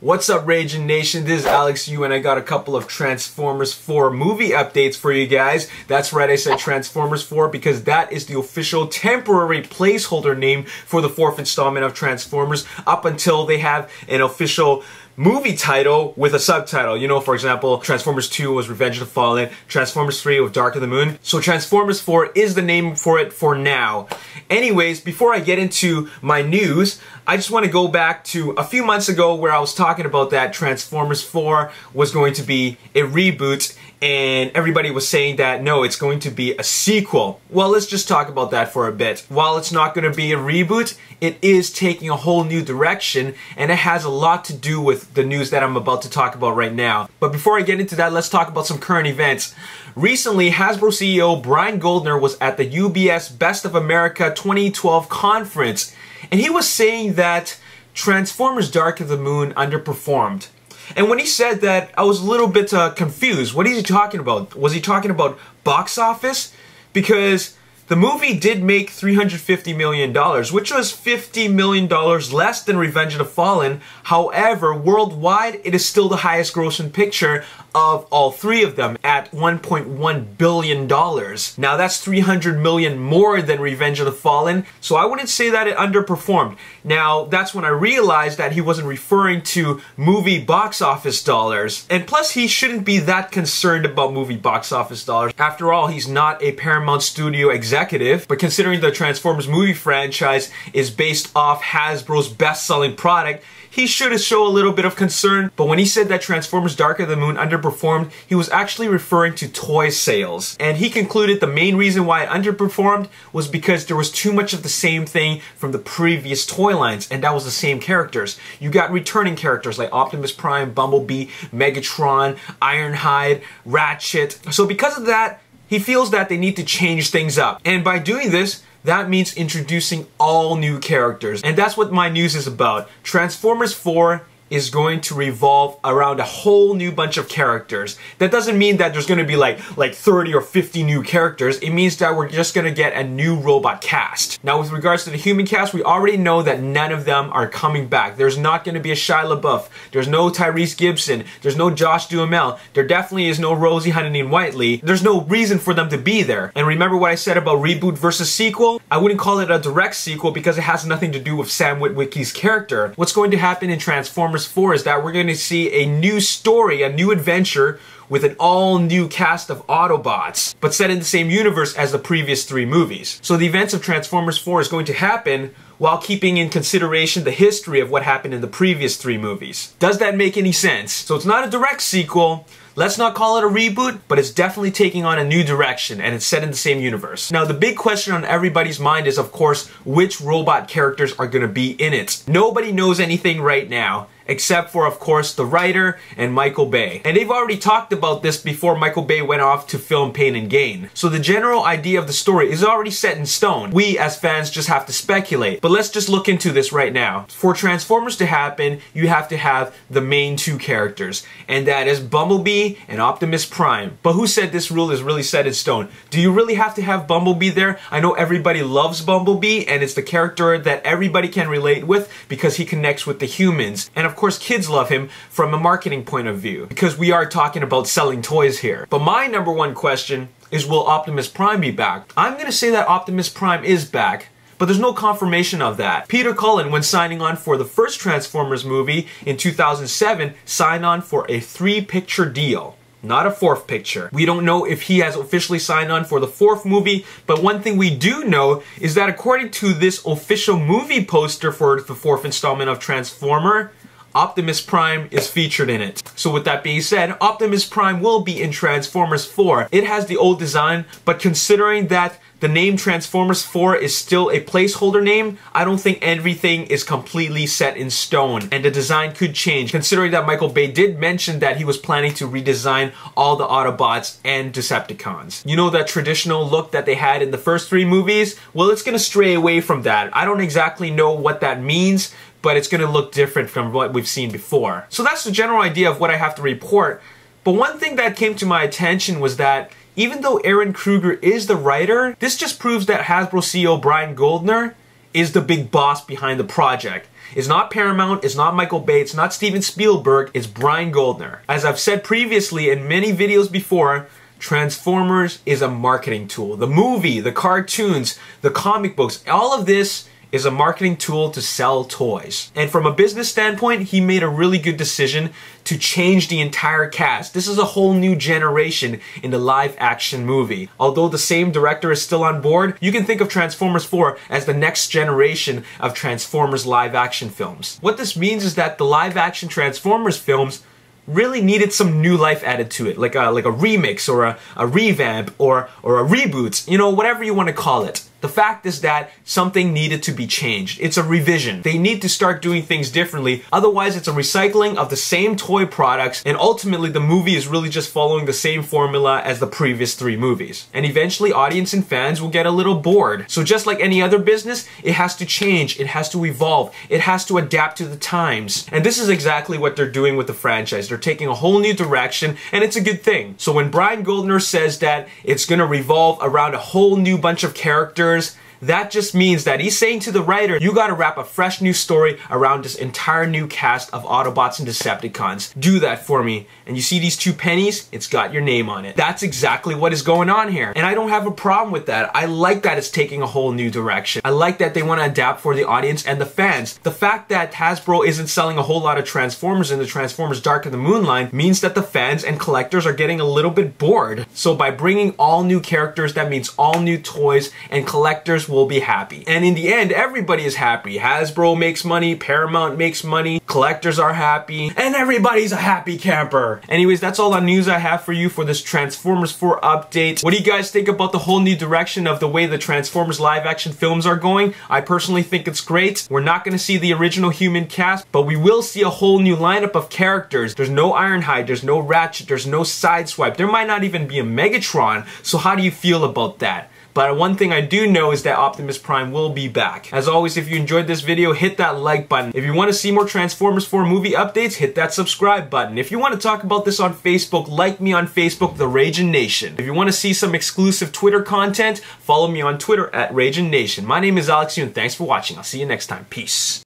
What's up, Ragin Nation? This is Alex Yu, and I got a couple of Transformers 4 movie updates for you guys. That's right, I said Transformers 4 because that is the official temporary placeholder name for the 4th installment of Transformers up until they have an official movie title with a subtitle. You know, for example, Transformers 2 was Revenge of the Fallen, Transformers 3 was Dark of the Moon. So Transformers 4 is the name for it for now. Anyways, before I get into my news, I just want to go back to a few months ago where I was talking about that Transformers 4 was going to be a reboot, and everybody was saying that no, it's going to be a sequel. Well, let's just talk about that for a bit. While it's not going to be a reboot, it is taking a whole new direction, and it has a lot to do with the news that I'm about to talk about right now. But before I get into that, let's talk about some current events. Recently, Hasbro CEO Brian Goldner was at the UBS Best of America 2012 conference, and he was saying that Transformers Dark of the Moon underperformed. And when he said that, I was a little bit confused. What is he talking about? Was he talking about box office? Because the movie did make $350 million, which was $50 million less than Revenge of the Fallen. However, worldwide, it is still the highest grossing picture of all three of them at $1.1 billion. Now that's $300 million more than Revenge of the Fallen, so I wouldn't say that it underperformed. Now that's when I realized that he wasn't referring to movie box office dollars. And plus, he shouldn't be that concerned about movie box office dollars. After all, he's not a Paramount Studio executive, but considering the Transformers movie franchise is based off Hasbro's best-selling product, he should show a little bit of concern. But when he said that Transformers Dark of the Moon underperformed, he was actually referring to toy sales. And he concluded the main reason why it underperformed was because there was too much of the same thing from the previous toy lines, and that was the same characters. You got returning characters like Optimus Prime, Bumblebee, Megatron, Ironhide, Ratchet. So because of that, he feels that they need to change things up. And by doing this, that means introducing all new characters. And that's what my news is about. Transformers 4 is going to revolve around a whole new bunch of characters. That doesn't mean that there's going to be like 30 or 50 new characters. It means that we're just going to get a new robot cast. Now, with regards to the human cast, we already know that none of them are coming back. There's not going to be a Shia LaBeouf. There's no Tyrese Gibson. There's no Josh Duhamel. There definitely is no Rosie Huntington-Whiteley. There's no reason for them to be there. And remember what I said about reboot versus sequel? I wouldn't call it a direct sequel because it has nothing to do with Sam Witwicky's character. What's going to happen in Transformers 4 is that we're going to see a new story, a new adventure with an all-new cast of Autobots, but set in the same universe as the previous 3 movies. So the events of Transformers 4 is going to happen while keeping in consideration the history of what happened in the previous 3 movies. Does that make any sense? So it's not a direct sequel. Let's not call it a reboot, but it's definitely taking on a new direction, and it's set in the same universe. Now, the big question on everybody's mind is, of course, which robot characters are going to be in it. Nobody knows anything right now, except for, of course, the writer and Michael Bay. And they've already talked about this before Michael Bay went off to film Pain and Gain. So the general idea of the story is already set in stone. We, as fans, just have to speculate. But let's just look into this right now. For Transformers to happen, you have to have the main 2 characters, and that is Bumblebee and Optimus Prime. But who said this rule is really set in stone? Do you really have to have Bumblebee there? I know everybody loves Bumblebee, and it's the character that everybody can relate with because he connects with the humans. And of course, kids love him from a marketing point of view because we are talking about selling toys here. But my number one question is, will Optimus Prime be back? I'm going to say that Optimus Prime is back, but there's no confirmation of that. Peter Cullen, when signing on for the first Transformers movie in 2007, signed on for a 3-picture deal. Not a 4th picture. We don't know if he has officially signed on for the 4th movie, but one thing we do know is that according to this official movie poster for the 4th installment of Transformer, Optimus Prime is featured in it. So with that being said, Optimus Prime will be in Transformers 4. It has the old design, but considering that the name Transformers 4 is still a placeholder name, I don't think everything is completely set in stone, and the design could change, considering that Michael Bay did mention that he was planning to redesign all the Autobots and Decepticons. You know that traditional look that they had in the first 3 movies? Well, it's gonna stray away from that. I don't exactly know what that means, but it's gonna look different from what we've seen before. So that's the general idea of what I have to report. But one thing that came to my attention was that even though Aaron Kruger is the writer, this just proves that Hasbro CEO Brian Goldner is the big boss behind the project. It's not Paramount, it's not Michael Bay, it's not Steven Spielberg, it's Brian Goldner. As I've said previously in many videos before, Transformers is a marketing tool. The movie, the cartoons, the comic books, all of this is a marketing tool to sell toys. And from a business standpoint, he made a really good decision to change the entire cast. This is a whole new generation in the live action movie. Although the same director is still on board, you can think of Transformers 4 as the next generation of Transformers live action films. What this means is that the live action Transformers films really needed some new life added to it, like a remix or a revamp or a reboot, you know, whatever you want to call it. The fact is that something needed to be changed. It's a revision. They need to start doing things differently. Otherwise, it's a recycling of the same toy products, and ultimately the movie is really just following the same formula as the previous 3 movies. And eventually, audience and fans will get a little bored. So just like any other business, it has to change, it has to evolve, it has to adapt to the times. And this is exactly what they're doing with the franchise. They're taking a whole new direction, and it's a good thing. So when Brian Goldner says that it's gonna revolve around a whole new bunch of characters, that just means that he's saying to the writer, you gotta wrap a fresh new story around this entire new cast of Autobots and Decepticons. Do that for me. And you see these 2 pennies? It's got your name on it. That's exactly what is going on here. And I don't have a problem with that. I like that it's taking a whole new direction. I like that they want to adapt for the audience and the fans. The fact that Hasbro isn't selling a whole lot of Transformers in the Transformers Dark of the Moon line means that the fans and collectors are getting a little bit bored. So by bringing all new characters, that means all new toys, and collectors will be happy. And in the end, everybody is happy. Hasbro makes money, Paramount makes money, collectors are happy, and everybody's a happy camper. Anyways, that's all the news I have for you for this Transformers 4 update. What do you guys think about the whole new direction of the way the Transformers live action films are going? I personally think it's great. We're not going to see the original human cast, but we will see a whole new lineup of characters. There's no Ironhide, there's no Ratchet, there's no Sideswipe, there might not even be a Megatron, so how do you feel about that? But one thing I do know is that Optimus Prime will be back. As always, if you enjoyed this video, hit that like button. If you want to see more Transformers 4 movie updates, hit that subscribe button. If you want to talk about this on Facebook, like me on Facebook, The Ragin Nation. If you want to see some exclusive Twitter content, follow me on Twitter at Ragin Nation. My name is Alex Yu, and thanks for watching. I'll see you next time. Peace.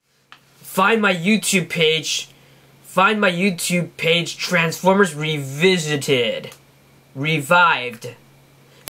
Find my YouTube page. Transformers Revisited. Revived.